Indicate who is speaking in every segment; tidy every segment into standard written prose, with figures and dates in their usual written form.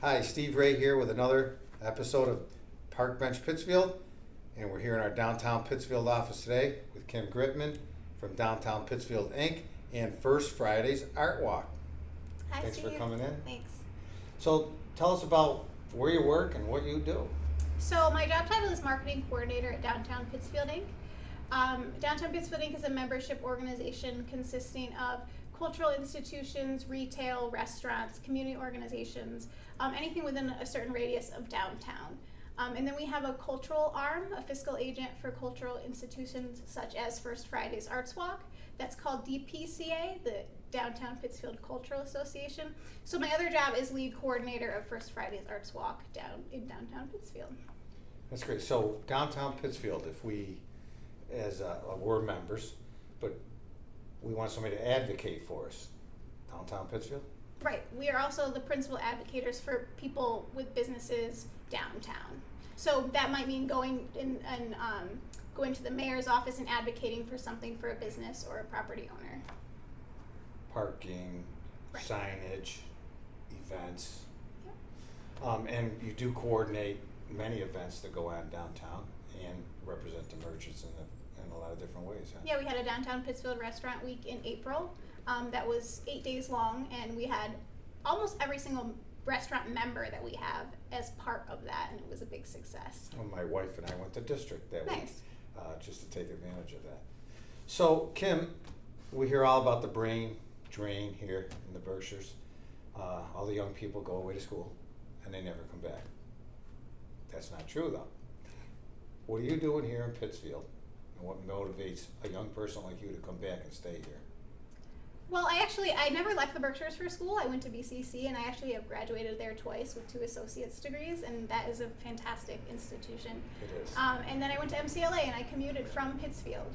Speaker 1: Hi, Steve Ray here with another episode of Park Bench Pittsfield, and we're here in our downtown Pittsfield office today with Kim Gritman from Downtown Pittsfield Inc. and First Friday's Art Walk.
Speaker 2: Hi,
Speaker 1: Thanks
Speaker 2: Steve.
Speaker 1: for coming in.
Speaker 2: Thanks.
Speaker 1: So tell us about where you work and what you do.
Speaker 2: So my job title is Marketing Coordinator at Downtown Pittsfield Inc. Downtown Pittsfield Inc. is a membership organization consisting of cultural institutions, retail, restaurants, community organizations, anything within a certain radius of downtown. And then we have a cultural arm, a fiscal agent for cultural institutions such as First Friday's Arts Walk. That's called DPCA, the Downtown Pittsfield Cultural Association. So my other job is lead coordinator of First Friday's Arts Walk down in downtown Pittsfield.
Speaker 1: That's great. So downtown Pittsfield, if we, as we're members, but we want somebody to advocate for us, downtown Pittsfield?
Speaker 2: Right. We are also the principal advocates for people with businesses downtown. So that might mean going going to the mayor's office and advocating for something for a business or a property owner.
Speaker 1: Parking,
Speaker 2: Right.
Speaker 1: signage, events.
Speaker 2: Yep.
Speaker 1: And you do coordinate many events that go on downtown and represent the merchants in a lot of different ways, huh?
Speaker 2: Yeah, we had a downtown Pittsfield restaurant week in April that was 8 days long, and we had almost every single restaurant member that we have as part of that, and it was a big success.
Speaker 1: Well, my wife and I went to district that week,
Speaker 2: Nice.
Speaker 1: just to take advantage of that. So, Kim, we hear all about the brain drain here in the Berkshires. All the young people go away to school, and they never come back. That's not true, though. What are you doing here in Pittsfield, and what motivates a young person like you to come back and stay here?
Speaker 2: Well, I never left the Berkshires for school. I went to BCC, and I actually have graduated there twice with 2 associate's degrees, and that is a fantastic institution.
Speaker 1: It is.
Speaker 2: And then I went to MCLA, and I commuted from Pittsfield.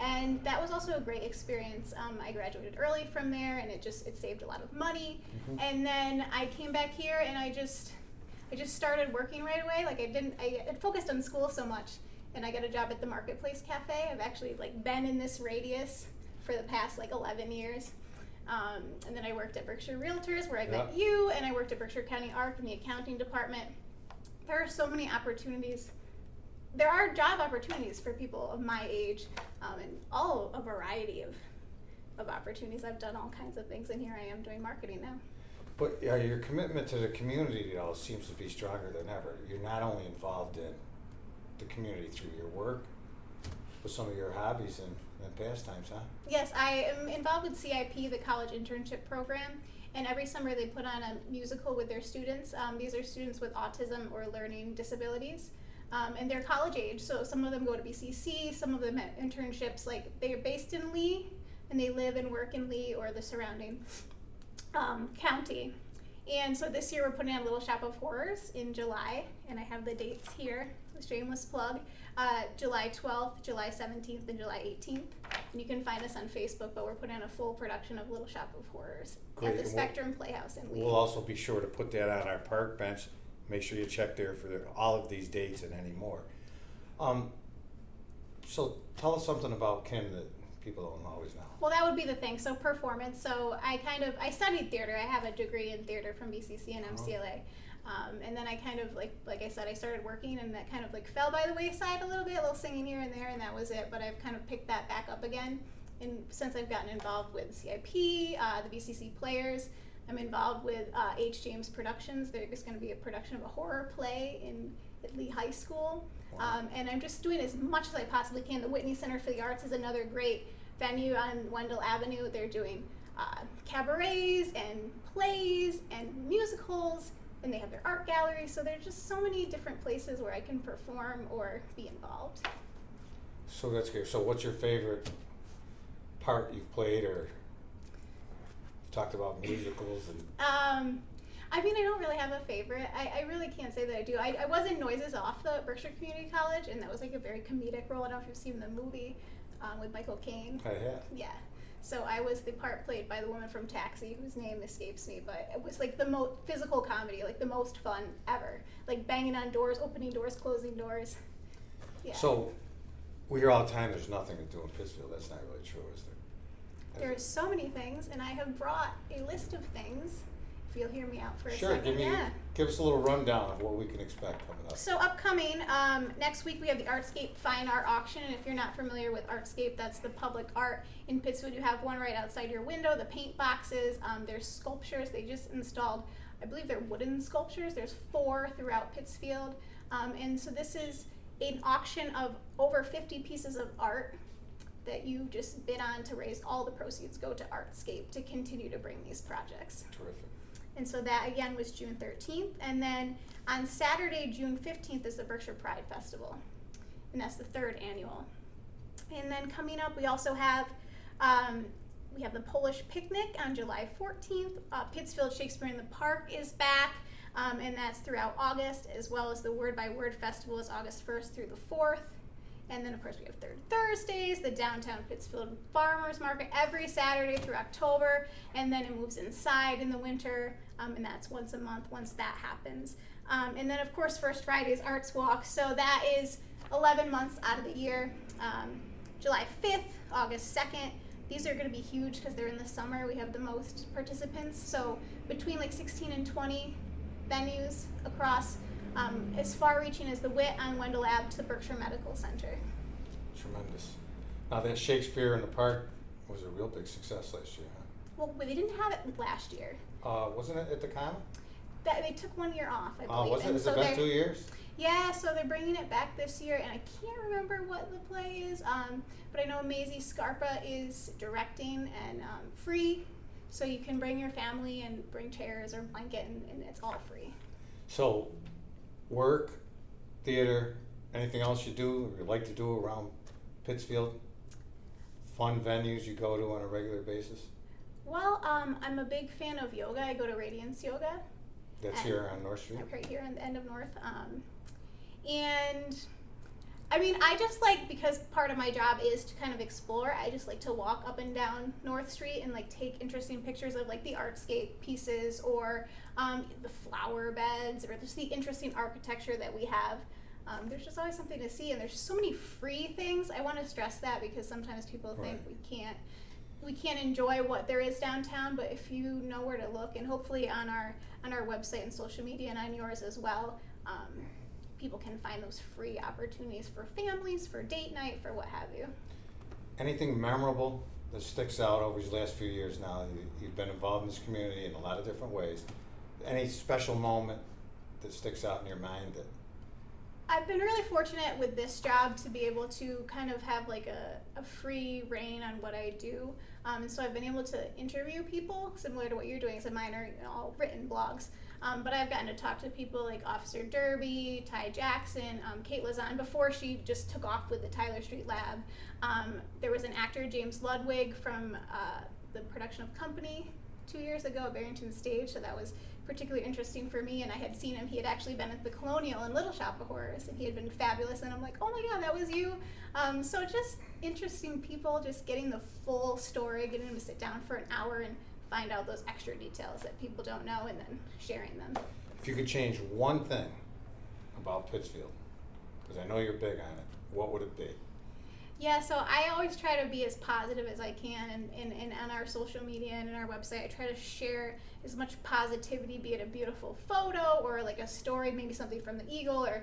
Speaker 2: And that was also a great experience. I graduated early from there, and it saved a lot of money.
Speaker 1: Mhm.
Speaker 2: And then I came back here, and I just started working right away. Like I had focused on school so much, and I got a job at the Marketplace Cafe. I've actually been in this radius for the past 11 years. And then I worked at Berkshire Realtors where I met you, and I worked at Berkshire County ARC in the accounting department. There are so many opportunities. There are job opportunities for people of my age, and all a variety of opportunities. I've done all kinds of things, and here I am doing marketing now.
Speaker 1: But your commitment to the community, seems to be stronger than ever. You're not only involved in the community through your work, but some of your hobbies and pastimes, huh?
Speaker 2: Yes, I am involved with CIP, the college internship program, and every summer they put on a musical with their students. These are students with autism or learning disabilities, and they're college age, so some of them go to BCC, some of them have internships. They're based in Lee, and they live and work in Lee or the surrounding county. And so this year we're putting on Little Shop of Horrors in July, and I have the dates here, a shameless plug, July 12th, July 17th, and July 18th. And you can find us on Facebook, but we're putting on a full production of Little Shop of Horrors
Speaker 1: Great.
Speaker 2: at the Spectrum Playhouse in Lee.
Speaker 1: We'll also be sure to put that on our park bench. Make sure you check there for all of these dates and any more. So tell us something about Kim that people don't always know.
Speaker 2: Well, that would be the thing. So performance. So I studied theater. I have a degree in theater from BCC and MCLA. And then I like I said, I started working, and that fell by the wayside a little singing here and there, and that was it. But I've kind of picked that back up again. And since I've gotten involved with CIP, the BCC Players, I'm involved with H. James Productions. There's going to be a production of a horror play at Lee High School.
Speaker 1: Wow.
Speaker 2: And I'm just doing as much as I possibly can. The Whitney Center for the Arts is another great venue on Wendell Avenue. They're doing cabarets and plays and musicals, and they have their art gallery. So there's just so many different places where I can perform or be involved.
Speaker 1: So that's good. So what's your favorite part you've played, or talked about musicals and?
Speaker 2: I don't really have a favorite. I really can't say that I do. I was in Noises Off the Berkshire Community College, and that was a very comedic role. I don't know if you've seen the movie with Michael Caine.
Speaker 1: I have.
Speaker 2: Yeah. So I was the part played by the woman from Taxi, whose name escapes me, but it was the most physical comedy, the most fun ever. Banging on doors, opening doors, closing doors. Yeah.
Speaker 1: So we hear all the time there's nothing to do in Pittsfield. That's not really true, is there?
Speaker 2: There are so many things, and I have brought a list of things. If you'll hear me out for a
Speaker 1: Sure,
Speaker 2: second.
Speaker 1: give us a little rundown of what we can expect coming up.
Speaker 2: So upcoming, next week we have the Artscape Fine Art Auction, and if you're not familiar with Artscape, that's the public art in Pittsfield. You have one right outside your window, the paint boxes, there's sculptures. They just installed, I believe they're wooden sculptures. There's 4 throughout Pittsfield, and so this is an auction of over 50 pieces of art that you just bid on to raise all the proceeds go to Artscape to continue to bring these projects.
Speaker 1: Terrific.
Speaker 2: And so that again was June 13th. And then on Saturday, June 15th is the Berkshire Pride Festival. And that's the 3rd annual. And then coming up, we also have the Polish Picnic on July 14th. Pittsfield Shakespeare in the Park is back. And that's throughout August, as well as the Word by Word Festival is August 1st through the 4th. And then, of course, we have Third Thursdays, the Downtown Pittsfield Farmers Market every Saturday through October. And then it moves inside in the winter, and that's once a month once that happens. And then, of course, First Friday's Arts Walk. So that is 11 months out of the year. July 5th, August 2nd. These are going to be huge because they're in the summer. We have the most participants. So between like 16 and 20 venues across as far-reaching as the WIT on Wendell Ave to the Berkshire Medical Center.
Speaker 1: Tremendous. Now that Shakespeare in the Park was a real big success last year, huh?
Speaker 2: Well, they didn't have it last year.
Speaker 1: Wasn't it at the Common?
Speaker 2: They took 1 year off, I believe.
Speaker 1: Was it? Has it been 2 years?
Speaker 2: Yeah, so they're bringing it back this year, and I can't remember what the play is, but I know Maisie Scarpa is directing and free, so you can bring your family and bring chairs or blanket, and it's all free.
Speaker 1: So, work, theater, anything else you do or you like to do around Pittsfield? Fun venues you go to on a regular basis?
Speaker 2: Well, I'm a big fan of yoga. I go to Radiance Yoga.
Speaker 1: That's here on North Street?
Speaker 2: Right here on the end of North. And I mean, I just like, because part of my job is to kind of explore, I just like to walk up and down North Street and like take interesting pictures of like the artscape pieces or the flower beds or just the interesting architecture that we have. There's just always something to see, and there's so many free things. I want to stress that because sometimes people think we can't enjoy what there is downtown, but if you know where to look, and hopefully on our website and social media and on yours as well, people can find those free opportunities for families, for date night, for what have you.
Speaker 1: Anything memorable that sticks out over these last few years now? You've been involved in this community in a lot of different ways. Any special moment that sticks out in your mind that?
Speaker 2: I've been really fortunate with this job to be able to kind of have like a free reign on what I do. And so I've been able to interview people similar to what you're doing. So mine are all written blogs. But I've gotten to talk to people like Officer Derby, Ty Jackson, Kate Lazan, before she just took off with the Tyler Street Lab. There was an actor, James Ludwig, from the production of Company 2 years ago at Barrington Stage, so that was particularly interesting for me, and I had seen him. He had actually been at the Colonial in Little Shop of Horrors, and he had been fabulous, and I'm like, oh my god, that was you. So just interesting people, just getting the full story, getting them to sit down for an hour and find out those extra details that people don't know, and then sharing them.
Speaker 1: If you could change one thing about Pittsfield, because I know you're big on it, what would it be?
Speaker 2: Yeah, so I always try to be as positive as I can, and on our social media and on our website, I try to share as much positivity, be it a beautiful photo or like a story, maybe something from the Eagle or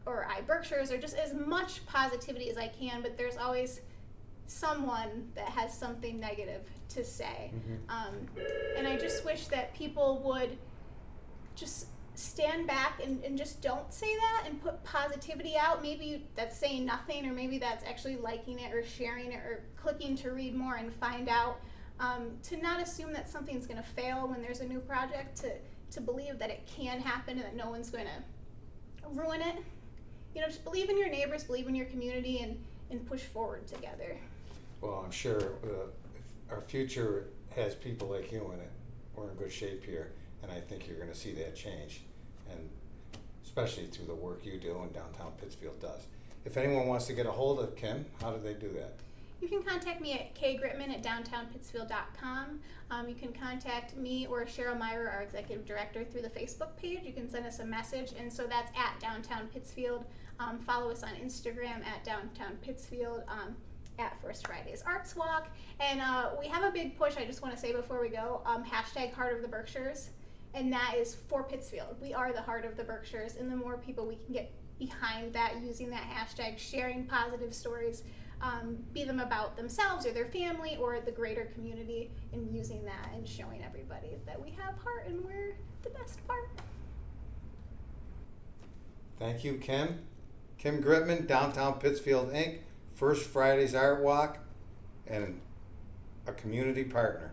Speaker 2: iBerkshires, or just as much positivity as I can, but there's always someone that has something negative to say. Mm-hmm. And I just wish that people would just stand back and just don't say that and put positivity out. Maybe that's saying nothing, or maybe that's actually liking it or sharing it or clicking to read more and find out. To not assume that something's going to fail when there's a new project, to believe that it can happen and that no one's going to ruin it. You know, just believe in your neighbors, believe in your community, and push forward together.
Speaker 1: Well, I'm sure if our future has people like you in it, we're in good shape here. And I think you're going to see that change, and especially through the work you do and downtown Pittsfield does. If anyone wants to get a hold of Kim, how do they do that? You
Speaker 2: can contact me at kgritman@downtownpittsfield.com. You can contact me or Cheryl Myra, our executive director, through the Facebook page. You can send us a message, and so that's at Downtown Pittsfield. Follow us on Instagram at Downtown Pittsfield. At First Friday's Arts Walk. And we have a big push, I just want to say before we go, hashtag Heart of the Berkshires. and that is for Pittsfield. We are the heart of the Berkshires, and the more people we can get behind that, using that hashtag, sharing positive stories, be them about themselves or their family or the greater community, and using that and showing everybody that we have heart and we're the best part.
Speaker 1: Thank you, Kim. Kim Gritman, Downtown Pittsfield, Inc., First Friday's Art Walk, and a community partner.